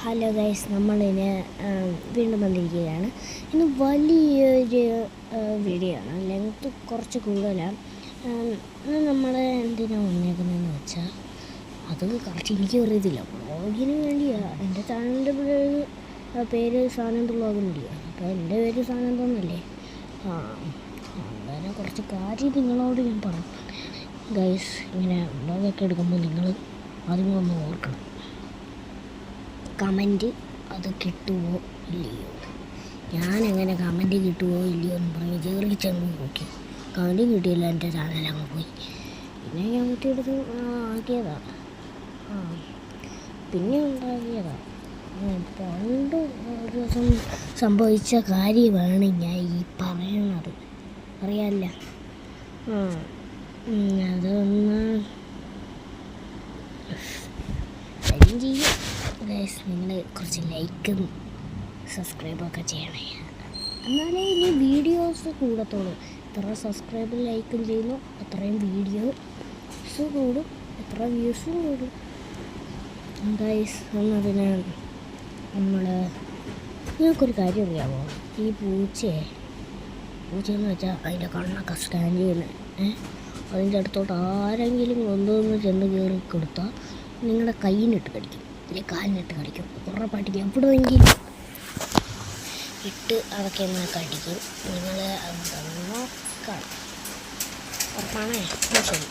Hello guys, നമ്മളിന് വീണ്ടും വന്നിരിക്കുകയാണ്. ഇന്ന് വലിയൊരു വീഡിയോ ആണ്. ലെങ്ത്ത് കുറച്ച് കൂടുതലാണ്. ഇന്ന് നമ്മൾ എന്തിനാണ് വന്നേക്കുന്നതെന്ന് വെച്ചാൽ അത് കറക്റ്റ് എനിക്കും അറിയത്തില്ല. വ്ളോഗിന് വേണ്ടിയാണ്. എൻ്റെ ചാനലിൻ്റെ പേര് സാനന്ത് വ്ളോഗിൻ്റെ. അപ്പോൾ എൻ്റെ പേര് സാനന്ത് എന്നല്ലേ. അങ്ങനെ കുറച്ച് കാര്യം നിങ്ങളോട് ഞാൻ പറഞ്ഞു. ഗൈസ്, ഇങ്ങനെ വ്ളോഗൊക്കെ എടുക്കുമ്പോൾ നിങ്ങൾ അതും ഒന്ന് ഓർക്കണം. കമൻറ്റ് അത് കിട്ടുമോ ഇല്ലയോ, ഞാനെങ്ങനെ കമൻറ്റ് കിട്ടുമോ ഇല്ലയോ എന്ന് പറഞ്ഞ് ചെറിച്ചങ്ങ് നോക്കി. കമൻറ്റ് കിട്ടിയില്ല, എൻ്റെ ചാനലങ്ങ് പോയി. പിന്നെ ഞാൻ കുട്ടിയെടുത്ത് ആക്കിയതാണ്. പിന്നെ ഉണ്ടാക്കിയതാണ്. പണ്ട് ഒരു ദിവസം സംഭവിച്ച കാര്യമാണ് ഞാൻ ഈ പറയണത്. അറിയാമല്ല. അതൊന്ന് കാര്യം ചെയ്യും ഗൈസ്. നിങ്ങൾ കുറച്ച് ലൈക്കും സബ്സ്ക്രൈബൊക്കെ ചെയ്യണേ, എന്നാലേ ഇനി വീഡിയോസ് കൂടത്തുള്ളൂ. എത്ര സബ്സ്ക്രൈബും ലൈക്കും ചെയ്യുന്നു അത്രയും വീഡിയോസ് കൂടും, എത്ര വ്യൂസും കൂടും ഗൈസ്. എന്നതിന് നിങ്ങൾക്കൊരു കാര്യം അറിയാമോ? ഈ പൂച്ചയെന്ന് വെച്ചാൽ അതിൻ്റെ കണ്ണൊക്കെ സ്കാൻ ചെയ്യുന്നത്. അതിൻ്റെ അടുത്തോട്ട് ആരെങ്കിലും കൊണ്ടുവന്ന് ചെന്ന് കയറി കൊടുത്താൽ നിങ്ങളുടെ കയ്യിനിട്ട് കടിക്കും, അല്ലെങ്കിൽ കാലിനിട്ട് കടിക്കും. ഉറപ്പായിട്ട് എവിടെയെങ്കിലും ഇട്ട് അതൊക്കെ ഒന്ന് കടിക്കും. നിങ്ങൾ അത് നോക്കണം. ഉറപ്പാണേ. ശരി.